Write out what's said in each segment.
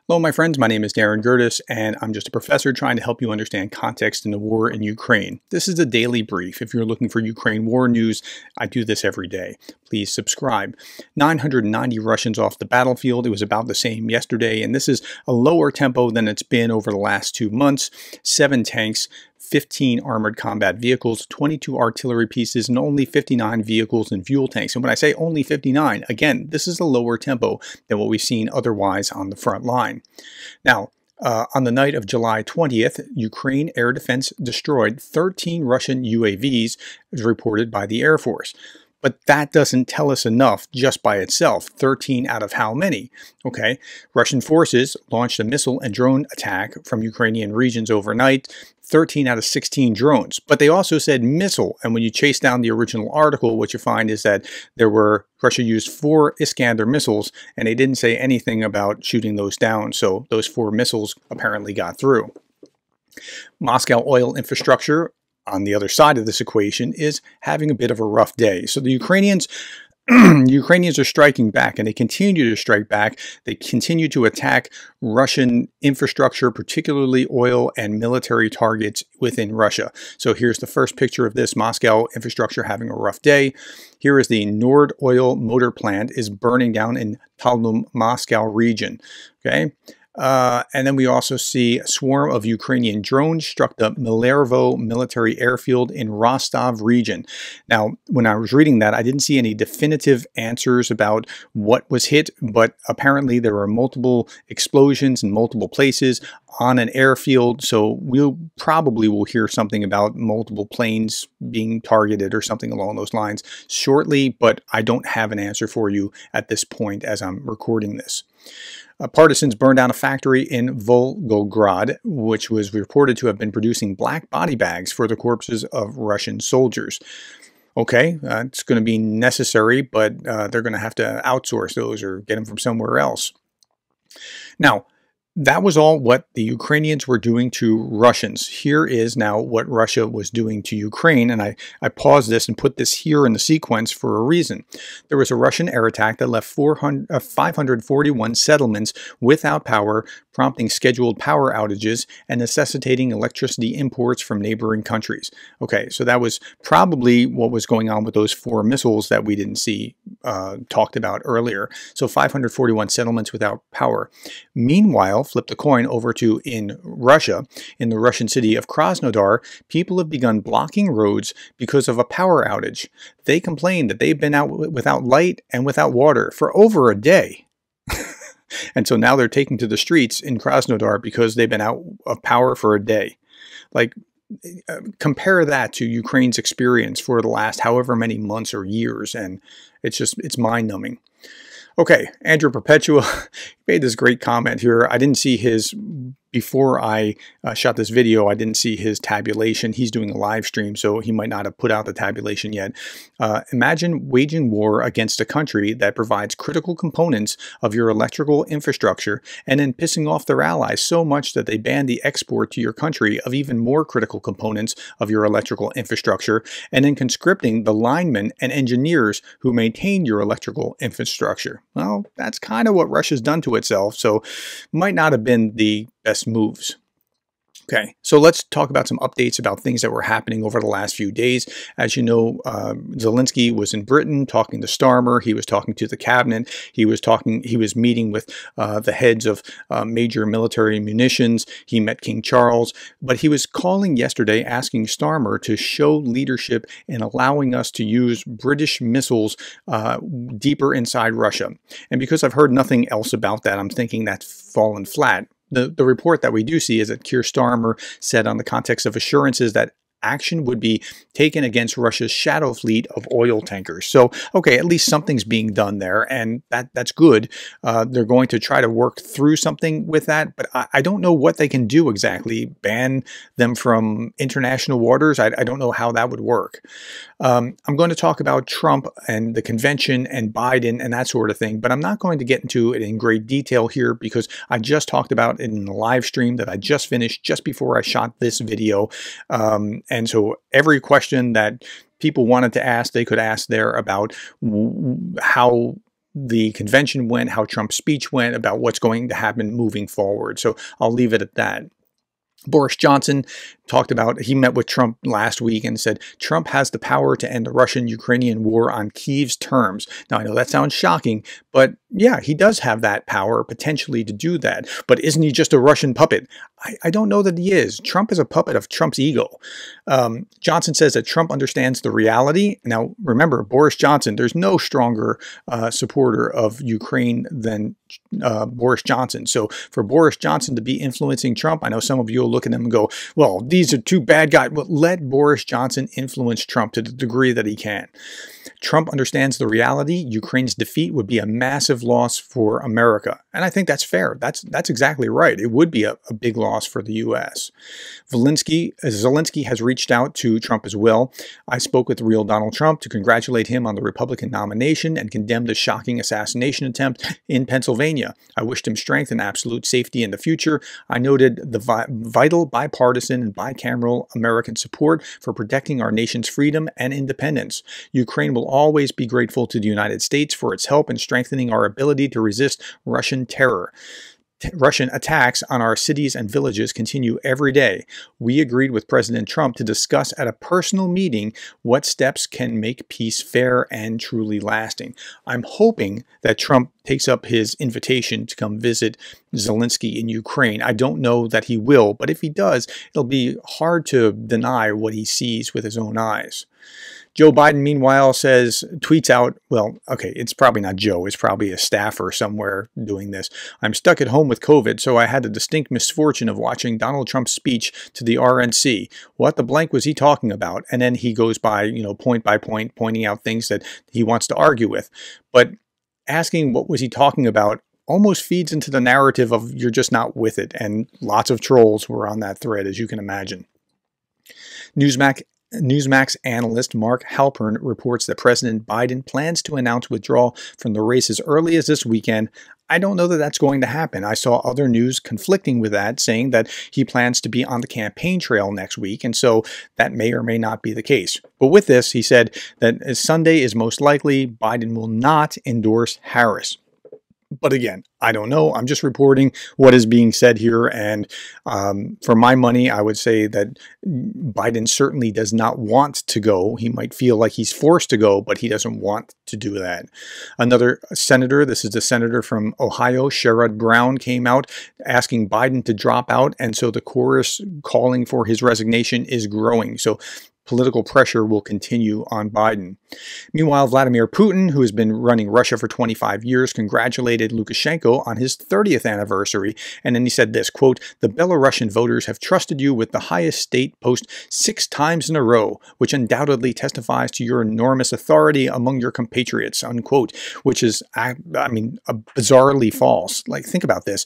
Hello, my friends. My name is Darren Gerdes, and I'm just a professor trying to help you understand context in the war in Ukraine. This is a daily brief. If you're looking for Ukraine war news, I do this every day. Please subscribe. 990 Russians off the battlefield. It was about the same yesterday, and this is a lower tempo than it's been over the last 2 months. 7 tanks, 15 armored combat vehicles, 22 artillery pieces, and only 59 vehicles and fuel tanks. And when I say only 59, again, this is a lower tempo than what we've seen otherwise on the front line. Now, on the night of July 20th, Ukraine air defense destroyed 13 Russian UAVs, as reported by the Air Force. But that doesn't tell us enough just by itself. 13 out of how many? Okay, Russian forces launched a missile and drone attack from Ukrainian regions overnight. 13 out of 16 drones. But they also said missile. And when you chase down the original article, what you find is that Russia used 4 Iskander missiles, and they didn't say anything about shooting those down. So those 4 missiles apparently got through. Moscow oil infrastructure, on the other side of this equation, is having a bit of a rough day. So the Ukrainians are striking back, and they continue to strike back. They continue to attack Russian infrastructure, particularly oil and military targets within Russia. So here's the first picture of this: Moscow infrastructure having a rough day. Here is the Nord Oil motor plant is burning down in Taldom Moscow region. Okay. And then we also see a swarm of Ukrainian drones struck the Millerovo Military airfield in Rostov region. Now, when I was reading that, I didn't see any definitive answers about what was hit, but apparently there were multiple explosions in multiple places on an airfield, so we'll probably will hear something about multiple planes being targeted or something along those lines shortly, but I don't have an answer for you at this point as I'm recording this. Partisans burned down a factory in Volgograd, which was reported to have been producing black body bags for the corpses of Russian soldiers. Okay, it's going to be necessary, but they're going to have to outsource those or get them from somewhere else. Now, that was all what the Ukrainians were doing to Russians. Here is now what Russia was doing to Ukraine, and I paused this and put this here in the sequence for a reason. There was a Russian air attack that left 541 settlements without power, prompting scheduled power outages and necessitating electricity imports from neighboring countries. Okay, so that was probably what was going on with those 4 missiles that we didn't see talked about earlier. So 541 settlements without power. Meanwhile, flip the coin over to in Russia, in the Russian city of Krasnodar, people have begun blocking roads because of a power outage. They complain that they've been out without light and without water for over a day. And so now they're taking to the streets in Krasnodar because they've been out of power for a day. Like, compare that to Ukraine's experience for the last however many months or years, and it's mind-numbing. Okay, Andrew Perpetua made this great comment here. I didn't see his, before I shot this video, I didn't see his tabulation. He's doing a live stream, so he might not have put out the tabulation yet. Imagine waging war against a country that provides critical components of your electrical infrastructure and then pissing off their allies so much that they ban the export to your country of even more critical components of your electrical infrastructure, and then conscripting the linemen and engineers who maintain your electrical infrastructure. Well, that's kind of what Russia's done to itself, so might not have been the best moves. Okay, so let's talk about some updates about things that were happening over the last few days. As you know, Zelensky was in Britain talking to Starmer. He was talking to the cabinet. He was meeting with the heads of major military munitions. He met King Charles, but he was calling yesterday asking Starmer to show leadership in allowing us to use British missiles deeper inside Russia. And because I've heard nothing else about that, I'm thinking that's fallen flat. The report that we do see is that Keir Starmer said on the context of assurances that action would be taken against Russia's shadow fleet of oil tankers. So, okay, at least something's being done there, and that's good. They're going to try to work through something with that, but I don't know what they can do exactly. Ban them from international waters? I don't know how that would work. I'm going to talk about Trump and the convention and Biden and that sort of thing, but I'm not going to get into it in great detail here because I just talked about it in the live stream that I just finished just before I shot this video. And so every question that people wanted to ask, they could ask there about how the convention went, how Trump's speech went, about what's going to happen moving forward. So I'll leave it at that. Boris Johnson talked about, he met with Trump last week and said, Trump has the power to end the Russian-Ukrainian war on Kyiv's terms. Now, I know that sounds shocking, but yeah, he does have that power potentially to do that. But isn't he just a Russian puppet? I don't know that he is. Trump is a puppet of Trump's ego. Johnson says that Trump understands the reality. Now, remember, Boris Johnson, there's no stronger supporter of Ukraine than Boris Johnson. So for Boris Johnson to be influencing Trump, I know some of you will look at him and go, well, these are two bad guys. Well, let Boris Johnson influence Trump to the degree that he can. Trump understands the reality. Ukraine's defeat would be a massive loss for America. And I think that's fair. That's exactly right. It would be a big loss for the U.S. Zelensky has reached out to Trump as well. I spoke with the real Donald Trump to congratulate him on the Republican nomination and condemn the shocking assassination attempt in Pennsylvania. I wished him strength and absolute safety in the future. I noted the vital bipartisan and bicameral American support for protecting our nation's freedom and independence. Ukraine will always be grateful to the United States for its help in strengthening our ability to resist Russian terror. Russian attacks on our cities and villages continue every day. We agreed with President Trump to discuss at a personal meeting what steps can make peace fair and truly lasting. I'm hoping that Trump takes up his invitation to come visit Zelensky in Ukraine. I don't know that he will, but if he does, it'll be hard to deny what he sees with his own eyes. Joe Biden, meanwhile, tweets out, well, okay, it's probably not Joe, it's probably a staffer somewhere doing this. I'm stuck at home with COVID, so I had the distinct misfortune of watching Donald Trump's speech to the RNC. What the blank was he talking about? And then he goes by, point by point, pointing out things that he wants to argue with. But asking what was he talking about almost feeds into the narrative of you're just not with it. And lots of trolls were on that thread, as you can imagine. Newsmax analyst Mark Halpern reports that President Biden plans to announce withdrawal from the race as early as this weekend. I don't know that that's going to happen. I saw other news conflicting with that, saying that he plans to be on the campaign trail next week, and so that may or may not be the case. But with this, he said that Sunday is most likely Biden will not endorse Harris. But again, I don't know. I'm just reporting what is being said here. And for my money, I would say that Biden certainly does not want to go. He might feel like he's forced to go, but he doesn't want to do that. Another senator, this is the senator from Ohio, Sherrod Brown, came out asking Biden to drop out. And so the chorus calling for his resignation is growing. So political pressure will continue on Biden. Meanwhile, Vladimir Putin, who has been running Russia for 25 years, congratulated Lukashenko on his 30th anniversary. And then he said this, quote, "The Belarusian voters have trusted you with the highest state post 6 times in a row, which undoubtedly testifies to your enormous authority among your compatriots," unquote, which is, bizarrely false. Like, think about this.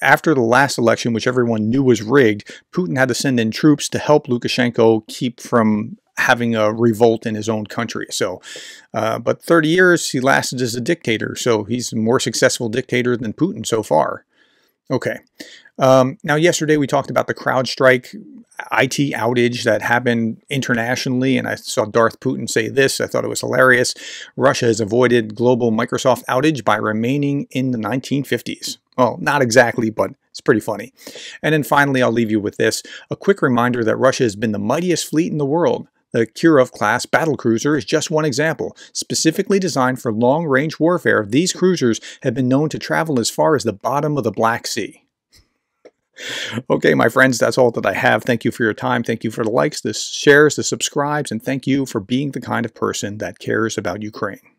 After the last election, which everyone knew was rigged, Putin had to send in troops to help Lukashenko keep from having a revolt in his own country. So, but 30 years he lasted as a dictator. So he's a more successful dictator than Putin so far. Okay. Now, yesterday we talked about the CrowdStrike IT outage that happened internationally, and I saw Darth Putin say this. I thought it was hilarious. Russia has avoided global Microsoft outage by remaining in the 1950s. Well, not exactly, but it's pretty funny. And then finally, I'll leave you with this. A quick reminder that Russia has been the mightiest fleet in the world. The Kirov-class battlecruiser is just one example. Specifically designed for long-range warfare, these cruisers have been known to travel as far as the bottom of the Black Sea. Okay, my friends, that's all that I have. Thank you for your time. Thank you for the likes, the shares, the subscribes, and thank you for being the kind of person that cares about Ukraine.